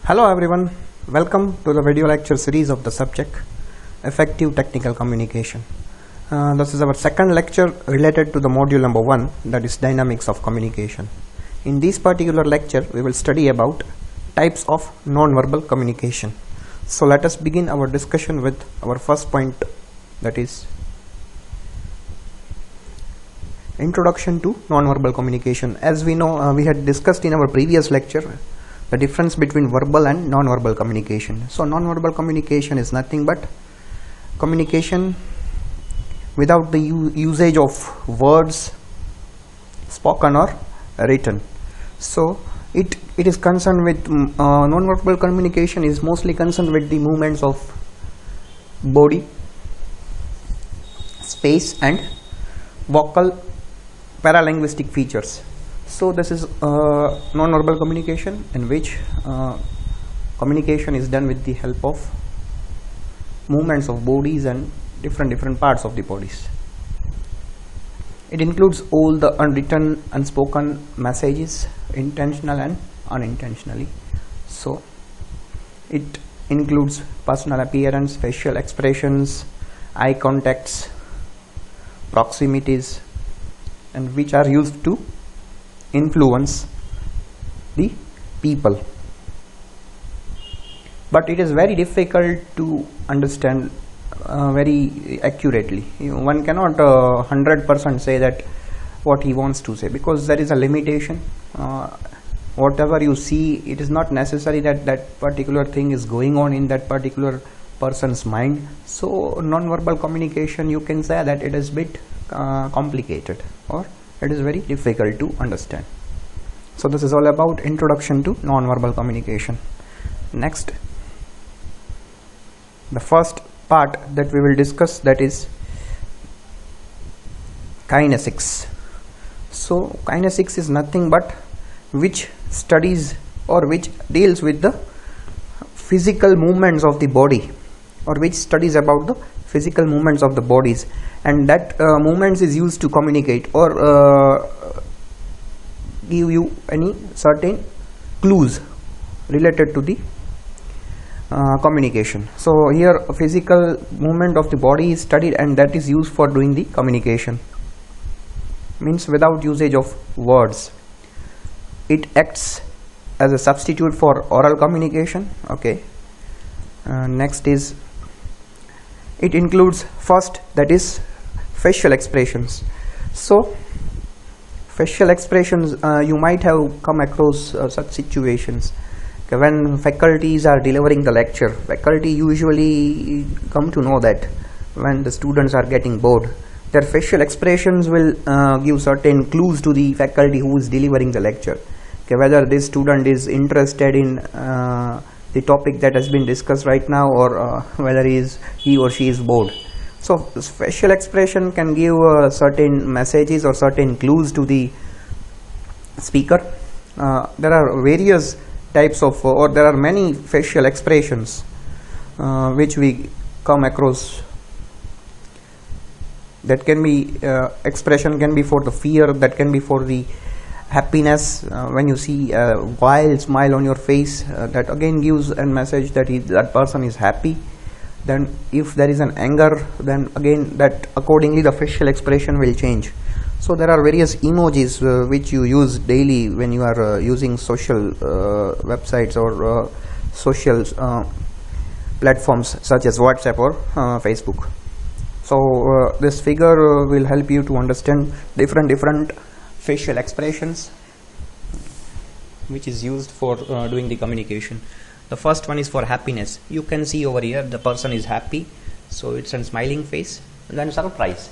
Hello everyone, welcome to the video lecture series of the subject Effective Technical Communication. This is our second lecture related to the module number 1, that is Dynamics of Communication. In this particular lecture we will study about types of non-verbal communication. So let us begin our discussion with our first point, that is Introduction to Non-Verbal Communication. As we know, we had discussed in our previous lecture the difference between verbal and non-verbal communication. So non-verbal communication is nothing but communication without the usage of words spoken or written. So it is concerned with non-verbal communication is mostly concerned with the movements of body, space and vocal paralinguistic features. So this is non-verbal communication, in which communication is done with the help of movements of bodies and different parts of the bodies. It includes all the unwritten, unspoken messages, intentional and unintentionally. So it includes personal appearance, facial expressions, eye contacts, proximities, and which are used to influence the people. But it is very difficult to understand very accurately. One cannot 100% say that what he wants to say, because there is a limitation. Whatever you see, it is not necessary that that particular thing is going on in that particular person's mind. So non-verbal communication, you can say that it is a bit complicated, or it is very difficult to understand. So this is all about introduction to non-verbal communication. Next, the first part that we will discuss, that is kinesics. So kinesics is nothing but which studies or which deals with the physical movements of the body, or which studies about the physical movements of the bodies, and that movements is used to communicate or give you any certain clues related to the communication. So here a physical movement of the body is studied, and that is used for doing the communication, means without usage of words. It acts as a substitute for oral communication. Okay. Next is, it includes first, that is facial expressions. So facial expressions, you might have come across such situations. Okay, when faculties are delivering the lecture, faculty usually come to know that when the students are getting bored, their facial expressions will give certain clues to the faculty who is delivering the lecture. Okay, whether this student is interested in the topic that has been discussed right now, or whether he or she is bored. So facial expression can give certain messages or certain clues to the speaker. There are various types of, or there are many facial expressions which we come across. That can be expression can be for the fear, that can be for the happiness. When you see a wild smile on your face, that again gives a message that that person is happy. Then if there is an anger, then again that accordingly the facial expression will change. So there are various emojis which you use daily when you are using social websites or social platforms such as WhatsApp or Facebook. So this figure will help you to understand different facial expressions which is used for doing the communication. The first one is for happiness. You can see over here the person is happy, so it's a smiling face. And then surprise.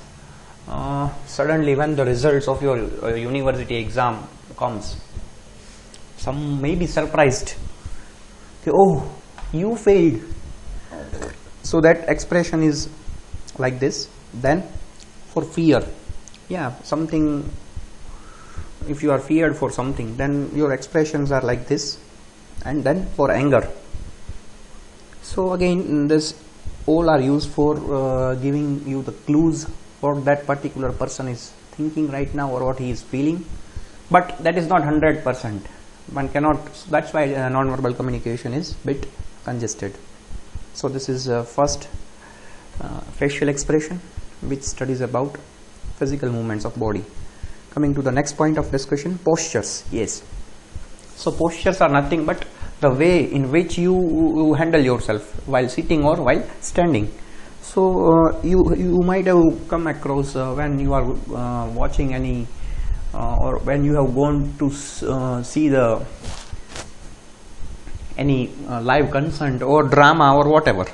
Suddenly when the results of your university exam comes, some may be surprised. Okay, oh, you failed. So that expression is like this. Then for fear, yeah, something, if you are feared for something, then your expressions are like this. And then for anger. So again, this all are used for giving you the clues what that particular person is thinking right now, or what he is feeling. But that is not 100%. one cannot, that's why non-verbal communication is bit congested. So this is first facial expression, which studies about physical movements of body. Coming to the next point of discussion, postures. Yes, so postures are nothing but the way in which you handle yourself while sitting or while standing. So you might have come across when you are watching any or when you have gone to see the any live concert or drama or whatever.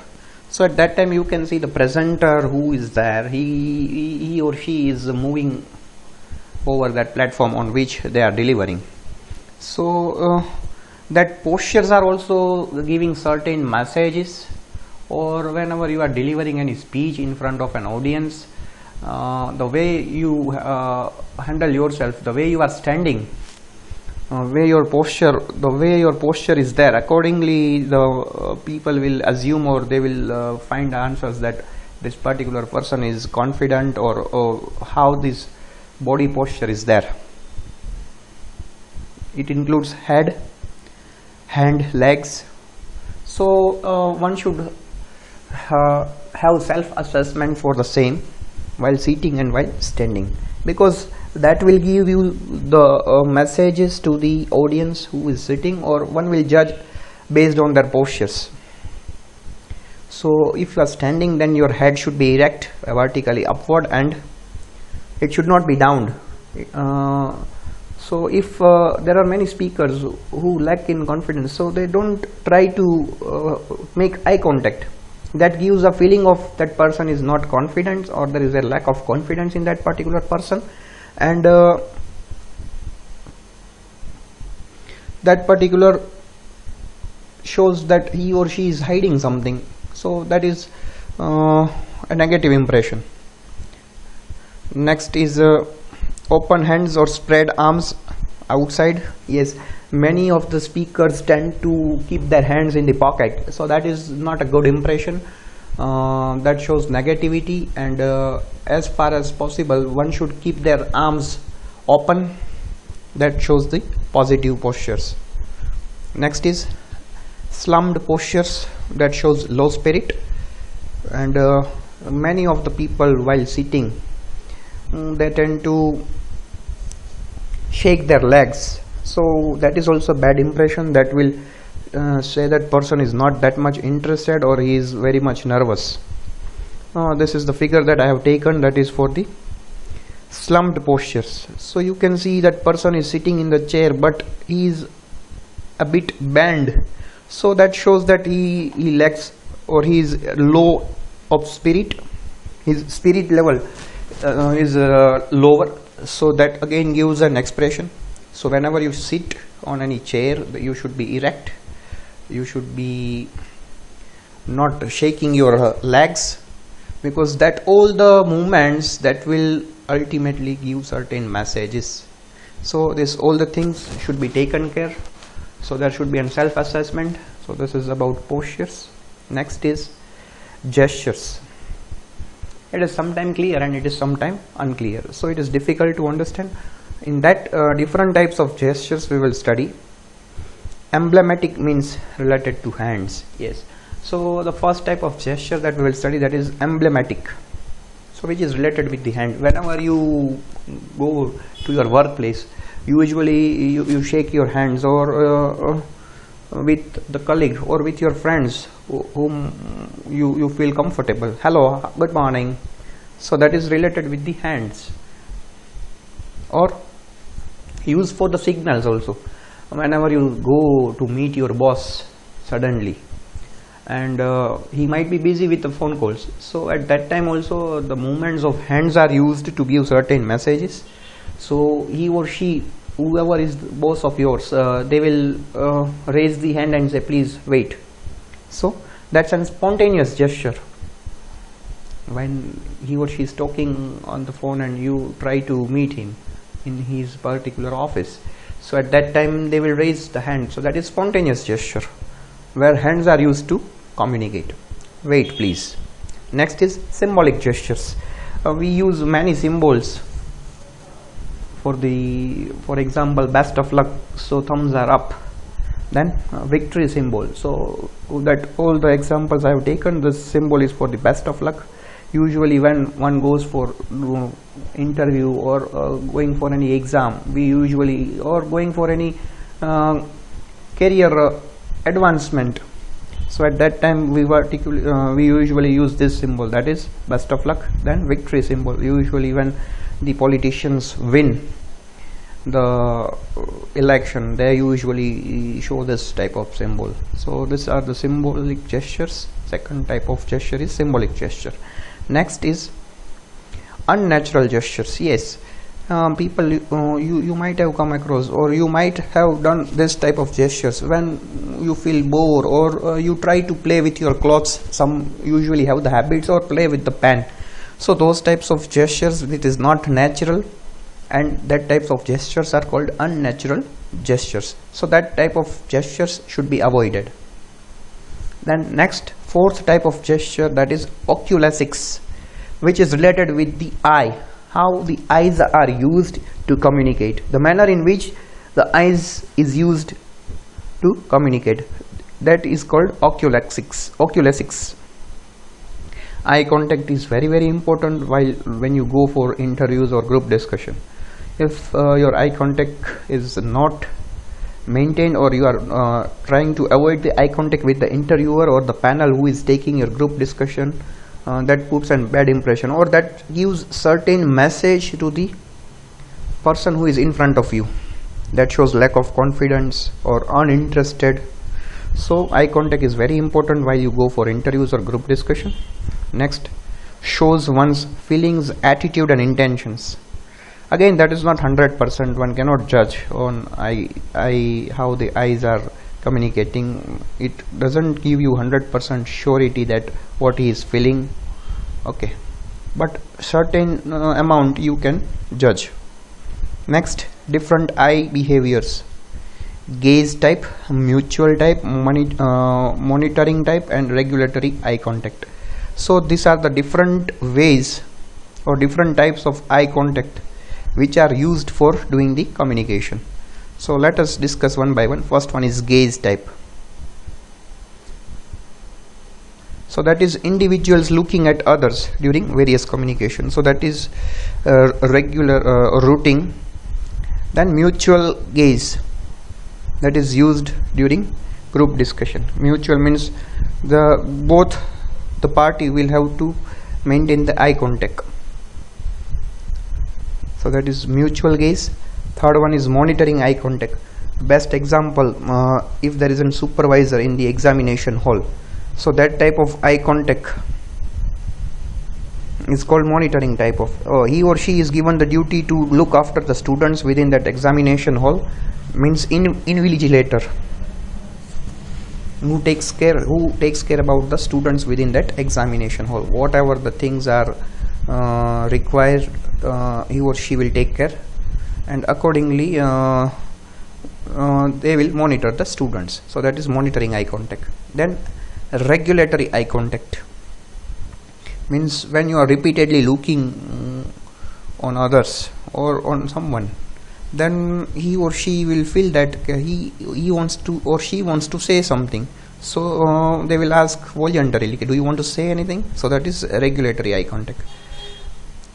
So at that time you can see the presenter who is there, he or she is moving over that platform on which they are delivering. So that postures are also giving certain messages, or whenever you are delivering any speech in front of an audience, the way you handle yourself, the way you are standing, the way your posture is there, accordingly the people will assume, or they will find answers that this particular person is confident, or how this body posture is there. It includes head, hand, legs. So one should have self-assessment for the same while sitting and while standing, because that will give you the messages to the audience who is sitting, or one will judge based on their postures. So if you are standing, then your head should be erect, vertically upward, and it should not be downed. So if there are many speakers who lack in confidence, so they don't try to make eye contact. That gives a feeling of that person is not confident, or there is a lack of confidence in that particular person, and that particular shows that he or she is hiding something. So that is a negative impression. Next is open hands or spread arms outside. Yes, many of the speakers tend to keep their hands in the pocket, so that is not a good impression. That shows negativity, and as far as possible one should keep their arms open. That shows the positive postures. Next is slumped postures. That shows low spirit, and many of the people while sitting, they tend to shake their legs. So that is also a bad impression. That will say that person is not that much interested, or he is very much nervous. This is the figure that I have taken, that is for the slumped postures. So you can see that person is sitting in the chair, but he is a bit bent. So that shows that he lacks, or he is low of spirit. His spirit level is lower. So that again gives an expression. So whenever you sit on any chair, you should be erect. You should be not shaking your legs, because that all the movements that will ultimately give certain messages. So this all the things should be taken care. So there should be a self-assessment. So this is about postures. Next is gestures. It is sometimes clear and it is sometimes unclear. So it is difficult to understand. In that different types of gestures we will study. Emblematic means related to hands. Yes. So the first type of gesture that we will study, that is emblematic. So which is related with the hand. Whenever you go to your workplace, usually you shake your hands, or with the colleague or with your friends whom you feel comfortable. Hello, good morning. So that is related with the hands. Or use for the signals also. Whenever you go to meet your boss suddenly, and he might be busy with the phone calls, so at that time also the movements of hands are used to give certain messages. So he or she, whoever is the boss of yours, they will raise the hand and say, please wait. So that's a spontaneous gesture. When he or she is talking on the phone and you try to meet him in his particular office, so at that time they will raise the hand. So that is spontaneous gesture, where hands are used to communicate. Wait please. Next is symbolic gestures. We use many symbols for example, best of luck, so thumbs are up. Then victory symbol, so that all the examples I have taken, this symbol is for the best of luck. Usually when one goes for interview or going for any exam, we usually, or going for any career advancement, so at that time we usually use this symbol, that is best of luck. Then victory symbol, usually when the politicians win the election, they usually show this type of symbol. So these are the symbolic gestures. Second type of gesture is symbolic gesture. Next is unnatural gestures. Yes, people, you might have come across, or you might have done this type of gestures when you feel bored, or you try to play with your clothes. Some usually have the habits, or play with the pen. So those types of gestures, it is not natural, and that types of gestures are called unnatural gestures. So that type of gestures should be avoided. Then next, fourth type of gesture, that is oculesics, which is related with the eye, how the eyes are used to communicate, the manner in which the eyes is used to communicate, that is called oculesics. Eye contact is very important when you go for interviews or group discussion. If your eye contact is not maintained, or you are trying to avoid the eye contact with the interviewer or the panel who is taking your group discussion, that puts a bad impression, or that gives certain message to the person who is in front of you, that shows lack of confidence or uninterested. So eye contact is very important while you go for interviews or group discussion. Next, shows one's feelings, attitude and intentions. Again, that is not 100%, one cannot judge on how the eyes are communicating. It doesn't give you 100% surety that what he is feeling, okay, but certain amount you can judge. Next, different eye behaviors: gaze type, mutual type, monitoring type and regulatory eye contact. So these are the different ways or different types of eye contact which are used for doing the communication. So let us discuss one by one. First one is gaze type. So that is individuals looking at others during various communication. So that is regular routing. Then mutual gaze, that is used during group discussion. Mutual means both the party will have to maintain the eye contact. So that is mutual gaze. Third one is monitoring eye contact. Best example, if there is a supervisor in the examination hall, so that type of eye contact is called monitoring type of. He or she is given the duty to look after the students within that examination hall, means invigilator, who takes care about the students within that examination hall. Whatever the things are required, he or she will take care, and accordingly they will monitor the students. So that is monitoring eye contact. Then regulatory eye contact means when you are repeatedly looking on others or on someone, then he or she will feel that he wants to or she wants to say something. So they will ask voluntarily, do you want to say anything? So that is regulatory eye contact.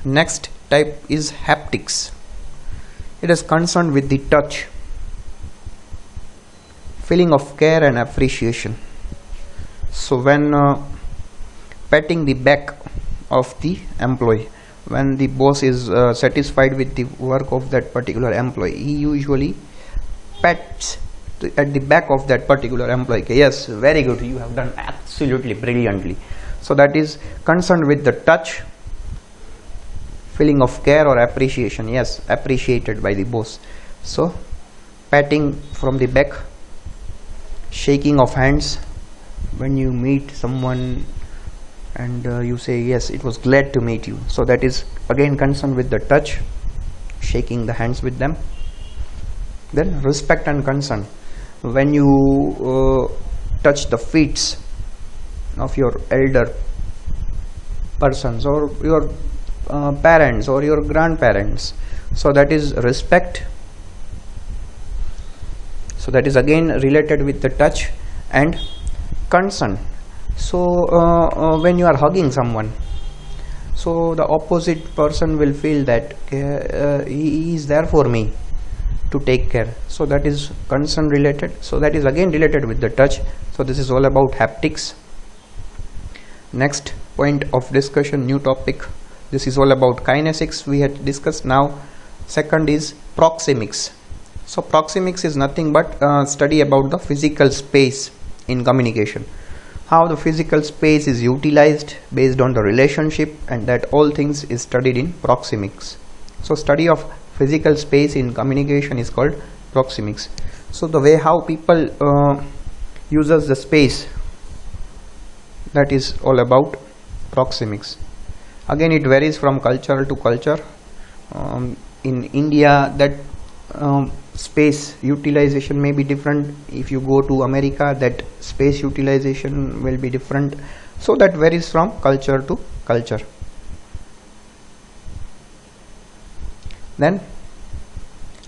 Next type is haptics. It is concerned with the touch, feeling of care and appreciation. So when patting the back of the employee, when the boss is satisfied with the work of that particular employee, he usually pats at the back of that particular employee. Yes, very good, you have done absolutely brilliantly. So that is concerned with the touch, feeling of care or appreciation. Yes, appreciated by the boss. So patting from the back, shaking of hands when you meet someone and you say, yes, it was glad to meet you. So that is again concerned with the touch, shaking the hands with them. Then respect and concern, when you touch the feet of your elder persons or your parents or your grandparents. So that is respect. So that is again related with the touch. And concern. So when you are hugging someone, so the opposite person will feel that he is there for me to take care. So that is concern related. So that is again related with the touch. So this is all about haptics. Next point of discussion, new topic. This is all about kinesics we had discussed. Now second is proxemics. So proxemics is nothing but study about the physical space in communication, how the physical space is utilized based on the relationship, and that all things is studied in proxemics. So study of physical space in communication is called proxemics. So the way how people uses the space, that is all about proxemics. Again it varies from culture to culture. In India that space utilization may be different. If you go to America, that space utilization will be different. So that varies from culture to culture. Then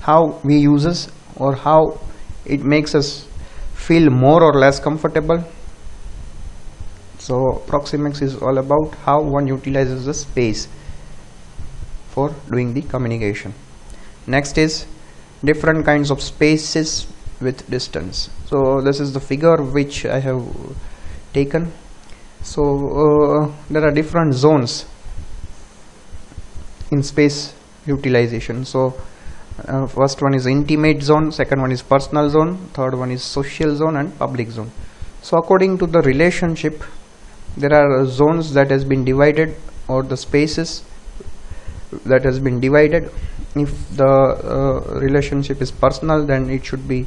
how we uses, or how it makes us feel more or less comfortable. So proxemics is all about how one utilizes the space for doing the communication. Next is different kinds of spaces with distance. So this is the figure which I have taken. So there are different zones in space utilization. So first one is intimate zone, second one is personal zone, third one is social zone, and public zone. So according to the relationship, there are zones that has been divided, or the spaces that has been divided. If the relationship is personal, then it should be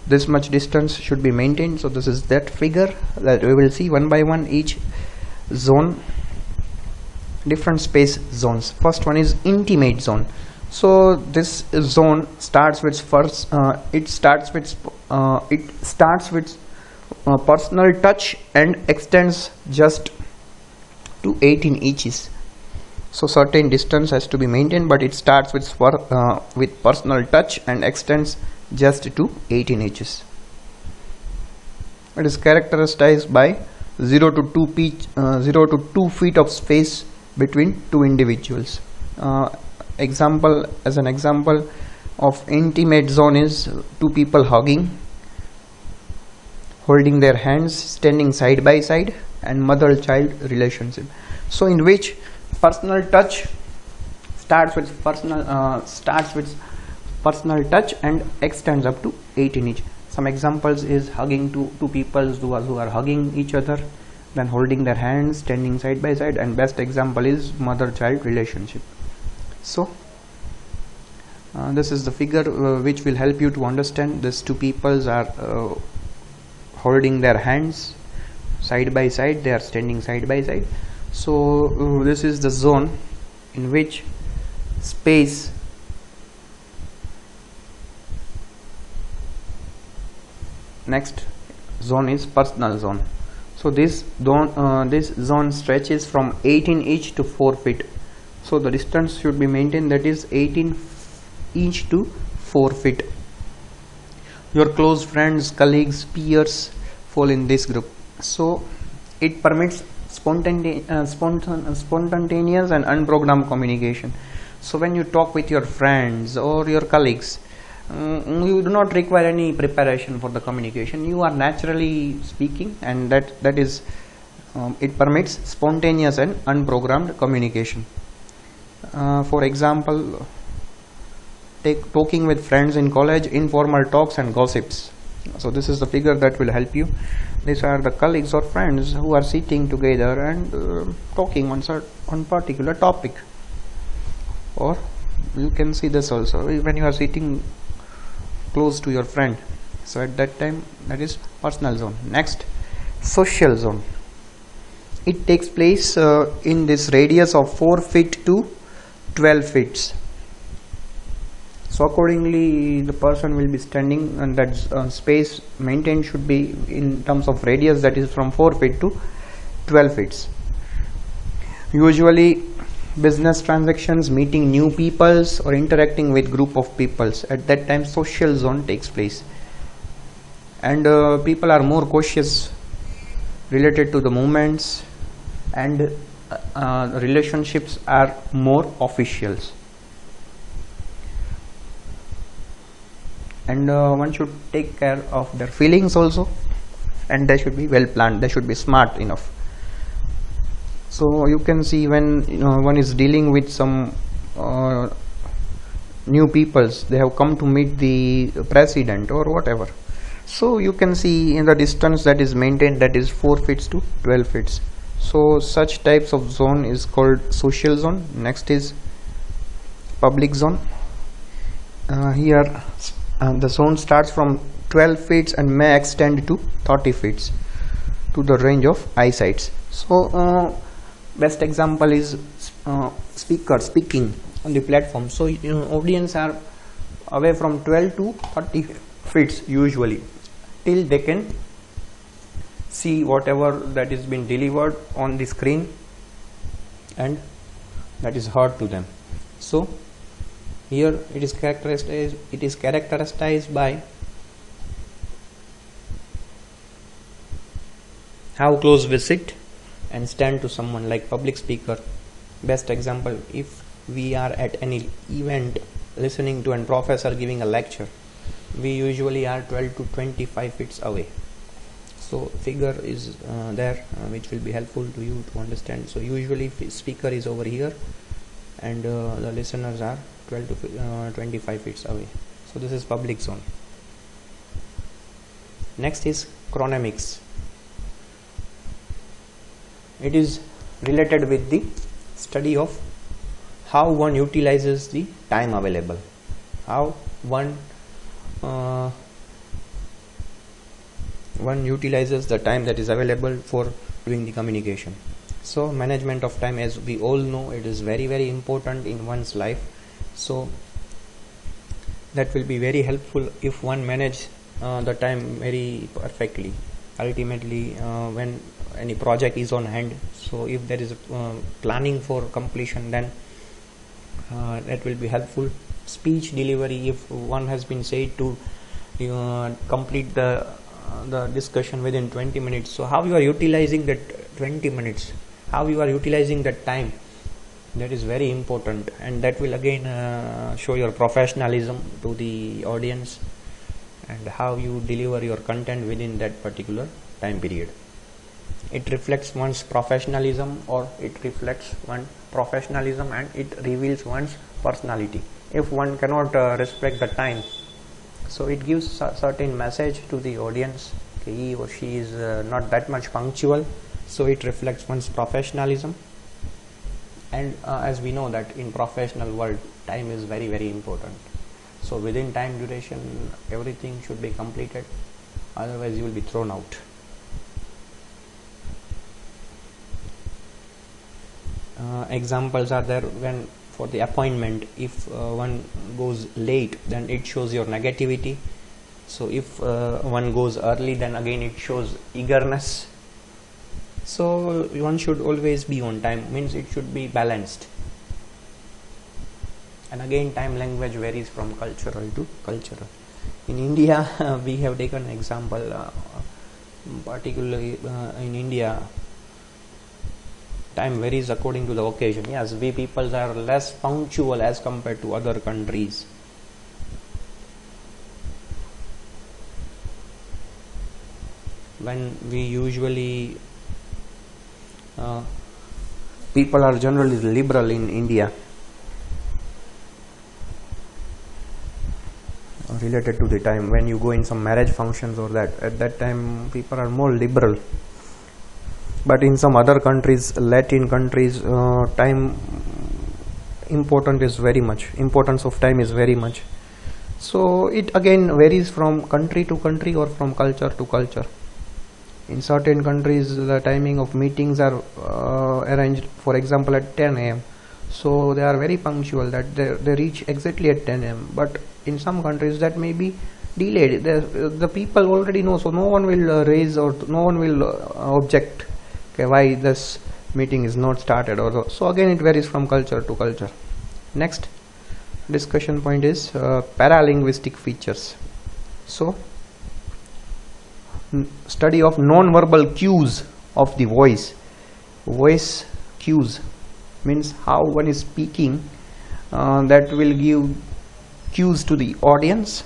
this much distance should be maintained. So this is that figure that we will see one by one each zone, different space zones. First one is intimate zone. So this zone starts with it starts with personal touch and extends just to 18 inches. So certain distance has to be maintained, but it starts with personal touch and extends just to 18 inches. It is characterized by 0 to 2 feet of space between two individuals. As an example of intimate zone is two people hugging, holding their hands, standing side by side, and mother-child relationship. So in which personal touch starts with personal touch and extends up to 18 inch. Some examples is hugging two people who are hugging each other, then holding their hands, standing side by side, and best example is mother-child relationship. So this is the figure which will help you to understand these two peoples are holding their hands side by side, they are standing side by side. So this is the zone in which space next zone is personal zone. So this zone stretches from 18 inch to 4 feet. So the distance should be maintained, that is 18 inch to 4 feet. Your close friends, colleagues, peers fall in this group. So it permits spontaneous and unprogrammed communication. So when you talk with your friends or your colleagues, you do not require any preparation for the communication. You are naturally speaking, and that is it permits spontaneous and unprogrammed communication. For example, take talking with friends in college, informal talks and gossips. So this is the figure that will help you. These are the colleagues or friends who are sitting together and talking on particular topic. Or you can see this also when you are sitting close to your friend. So at that time, that is personal zone. Next, social zone. It takes place in this radius of 4 feet to 12 feet. So accordingly, the person will be standing, and that space maintained should be in terms of radius, that is from 4 feet to 12 feet. Usually business transactions, meeting new peoples or interacting with group of peoples. At that time social zone takes place, and people are more cautious related to the movements, and relationships are more officials, and one should take care of their feelings also, and they should be well planned, they should be smart enough. So you can see when one is dealing with some new peoples, they have come to meet the president or whatever, so you can see in the distance that is maintained, that is 4 feet to 12 feet. So such types of zone is called social zone. Next is public zone. Here the zone starts from 12 feet and may extend to 30 feet to the range of eyesight. So best example is speaker speaking on the platform. So audience are away from 12 to 30 feet usually, till they can see whatever that is being delivered on the screen and that is heard to them. So here it is characterized by how close we sit and stand to someone, like public speaker. Best example, if we are at any event listening to a professor giving a lecture, we usually are 12 to 25 feet away. So figure is there which will be helpful to you to understand. So usually speaker is over here and the listeners are 12 to 25 feet away. So this is public zone. Next is chronemics. It is related with the study of how one utilizes the time available, how one utilizes the time that is available for doing the communication. So management of time, as we all know, it is very, very important in one's life. So that will be very helpful if one manage the time very perfectly. Ultimately when any project is on hand, so if there is planning for completion, then that will be helpful. Speech delivery, if one has been said to complete the discussion within 20 minutes, so how you are utilizing that 20 minutes, how you are utilizing that time, that is very important, and that will again show your professionalism to the audience and how you deliver your content within that particular time period. It reflects one's professionalism, or it reflects one professionalism, and it reveals one's personality. If one cannot respect the time, so it gives a certain message to the audience, okay, he or she is not that much punctual, so it reflects one's professionalism. And as we know that in professional world, time is very, very important. So within time duration everything should be completed, otherwise you will be thrown out. Examples are there when for the appointment, if one goes late, then it shows your negativity. So if one goes early, then again it shows eagerness. So one should always be on time, means it should be balanced. And again time language varies from cultural to cultural. In India we have taken example, particularly in India time varies according to the occasion. Yes, we people are less punctual as compared to other countries. When we usually people are generally liberal in India related to the time. When you go in some marriage functions or that, at that time people are more liberal. But in some other countries, Latin countries, time importance of time is very much. So it again varies from country to country or from culture to culture. In certain countries the timing of meetings are arranged, for example, at 10 a.m. So they are very punctual, that they reach exactly at 10 a.m. But in some countries that may be delayed. The people already know, so no one will raise or no one will object. Okay, why this meeting is not started, or so again it varies from culture to culture. Next discussion point is paralinguistic features. So study of non-verbal cues of the voice cues means how one is speaking, that will give cues to the audience.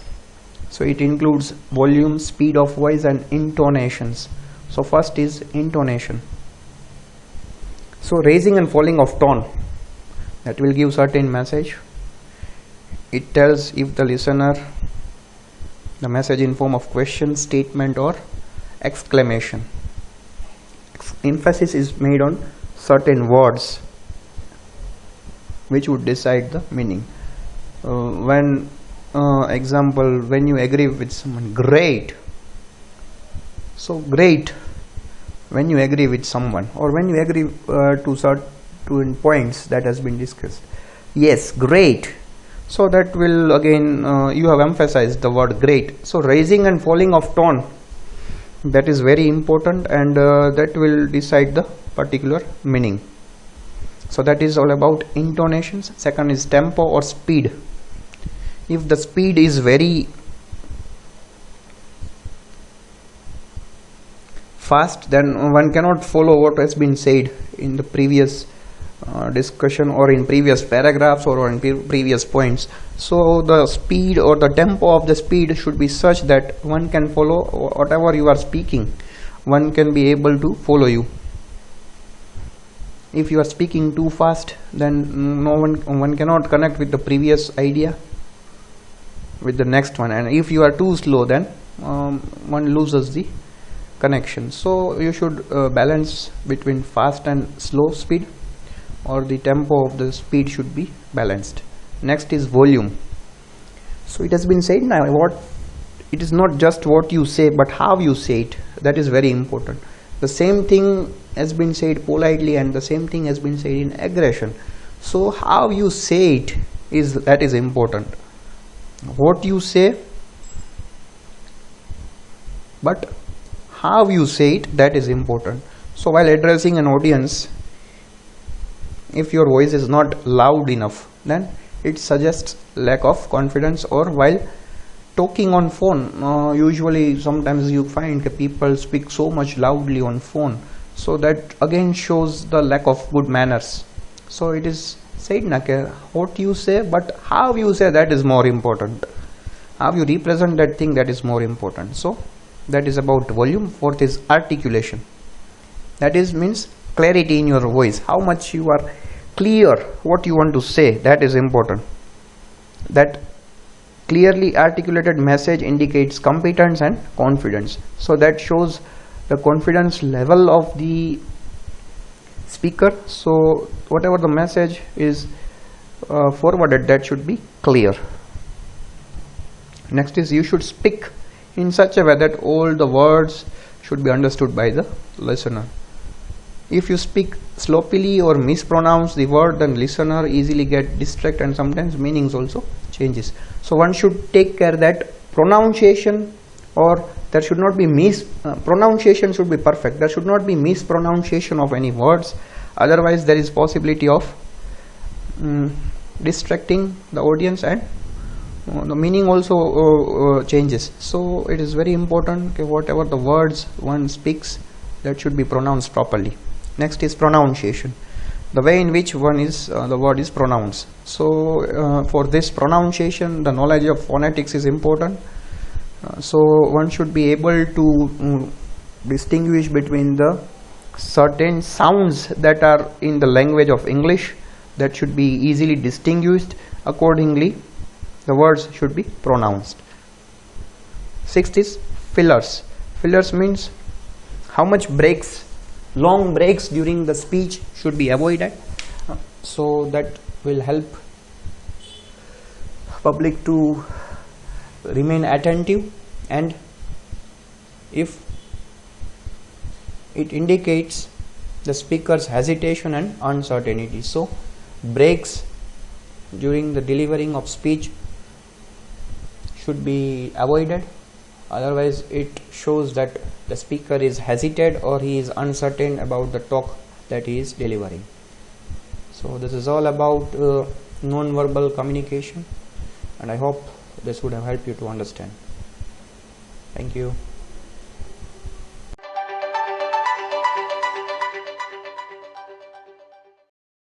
So it includes volume, speed of voice and intonations. So first is intonation. So raising and falling of tone, that will give certain message. It tells if the listener, the message in form of question, statement or exclamation. Emphasis is made on certain words which would decide the meaning. When example, when you agree with someone, great. So great when you agree with someone, or when you agree to certain points that has been discussed. Yes, great. So that will again you have emphasized the word great. So raising and falling of tone, that is very important, and that will decide the particular meaning. So that is all about intonations. Second is tempo or speed. If the speed is very fast, then one cannot follow what has been said in the previous discussion or in previous paragraphs or in previous points. So the speed or the tempo of the speed should be such that one can follow whatever you are speaking, one can be able to follow you. If you are speaking too fast, then one cannot connect with the previous idea with the next one, and if you are too slow, then one loses the connection. So you should balance between fast and slow speed, or the tempo of the speed should be balanced. Next is volume. So it has been said now, it is not just what you say but how you say it, that is very important. The same thing has been said politely and the same thing has been said in aggression. So how you say it is important. What you say, but how you say it, that is important. So while addressing an audience, if your voice is not loud enough, then it suggests lack of confidence. Or while talking on phone, usually sometimes you find people speak so much loudly on phone, so that again shows the lack of good manners. So it is said what you say, but how you say, that is more important. How you represent that thing, that is more important. So that is about volume. Fourth is articulation. That is means clarity in your voice, how much you are clear what you want to say, that is important. That clearly articulated message indicates competence and confidence. So that shows the confidence level of the speaker. So whatever the message is forwarded, that should be clear. Next is you should speak in such a way that all the words should be understood by the listener. If you speak sloppily or mispronounce the word, then listener easily get distracted and sometimes meanings also changes. So one should take care that pronunciation, or there should not be pronunciation should be perfect. There should not be mispronunciation of any words, otherwise there is possibility of distracting the audience, and the meaning also changes. So it is very important, whatever the words one speaks, that should be pronounced properly. Next is pronunciation, the way in which the word is pronounced. So for this pronunciation, the knowledge of phonetics is important. So one should be able to distinguish between the certain sounds that are in the language of English, that should be easily distinguished. Accordingly, the words should be pronounced. Sixth is fillers. Fillers means how much breaks, long breaks during the speech should be avoided. So that will help public to remain attentive, and if it indicates the speaker's hesitation and uncertainty. So breaks during the delivering of speech should be avoided, otherwise it shows that the speaker is hesitant or he is uncertain about the talk that he is delivering. So this is all about non-verbal communication, and I hope this would have helped you to understand. Thank you.